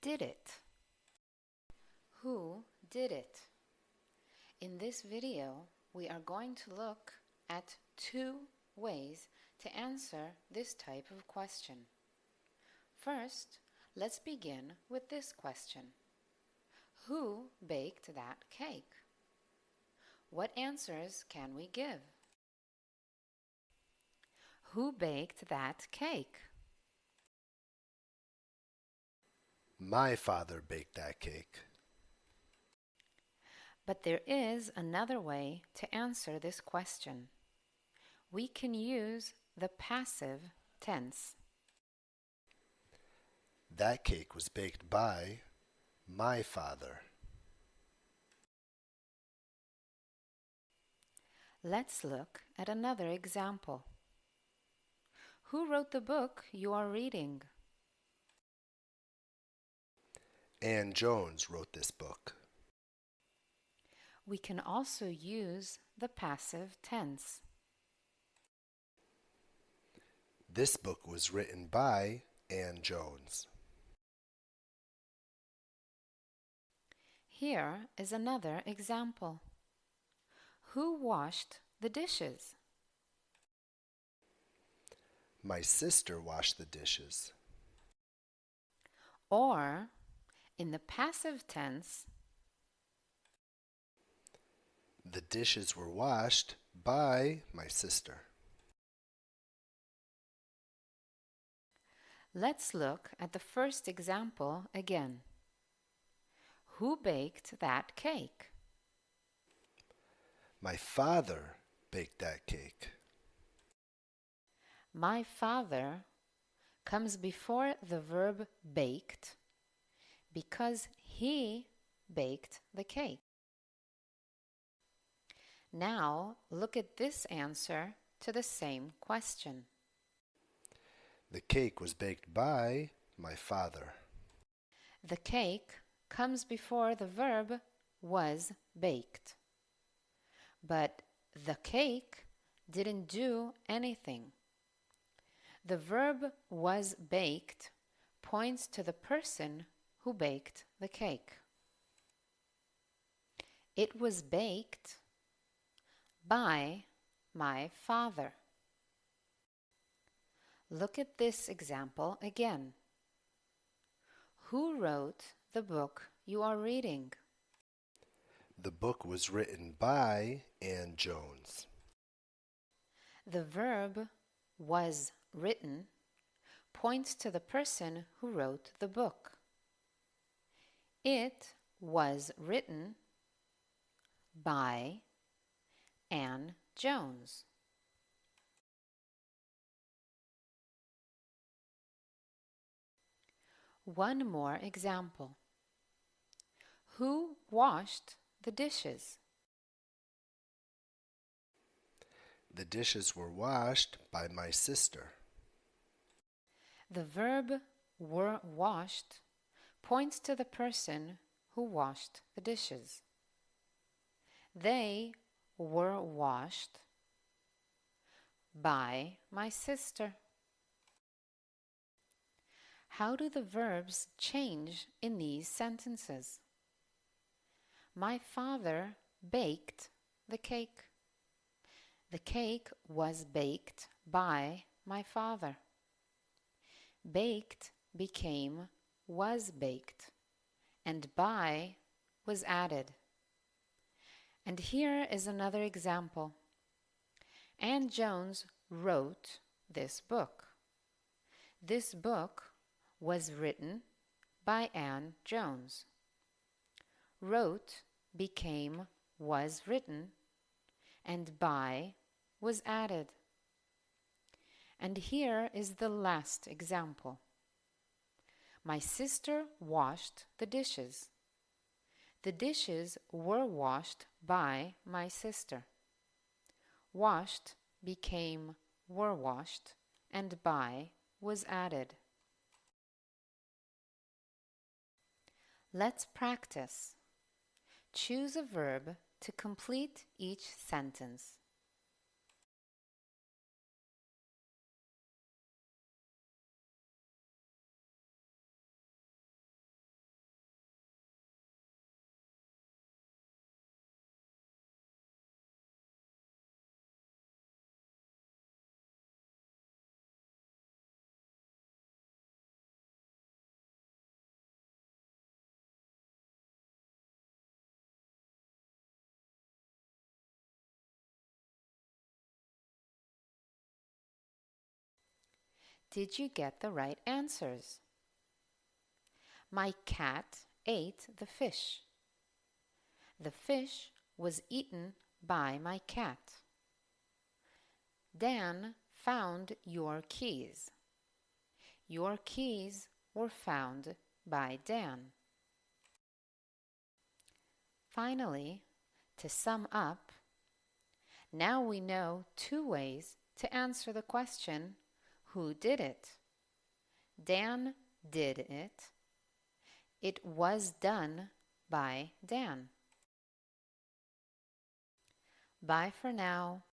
did it? Who did it? In this video, we are going to look at two ways to answer this type of question. First, let's begin with this question. Who baked that cake? What answers can we give? Who baked that cake? My father baked that cake. But there is another way to answer this question. We can use the passive tense. That cake was baked by my father. Let's look at another example. Who wrote the book you are reading? Ann Jones wrote this book. We can also use the passive tense. This book was written by Ann Jones. Here is another example. Who washed the dishes? My sister washed the dishes. Or, in the passive tense, The dishes were washed by my sister. let's look at the first example again. Who baked that cake? My father baked that cake. My father comes before the verb baked because he baked the cake. Now look at this answer to the same question. The cake was baked by my father. The cake comes before the verb was baked. But the cake didn't do anything. The verb was baked points to the person who baked the cake. It was baked by my father. Look at this example again. Who wrote the book you are reading? The book was written by Ann Jones. The verb was written points to the person who wrote the book. It was written by Ann Jones. One more example. Who washed the dishes? The dishes were washed by my sister. The verb were washed points to the person who washed the dishes. They were washed by my sister. How do the verbs change in these sentences? My father baked the cake. The cake was baked by my father. Baked became was baked, and by was added. And here is another example. Ann Jones wrote this book. This book was written by Ann Jones. Wrote became was written, and by was added. And here is the last example. My sister washed the dishes. The dishes were washed by my sister. Washed became were washed, and by was added. Let's practice. Choose a verb to complete each sentence. Did you get the right answers? My cat ate the fish. The fish was eaten by my cat. Dan found your keys. Your keys were found by Dan. Finally, to sum up, now we know 2 ways to answer the question, who did it? Dan did it. It was done by Dan. Bye for now.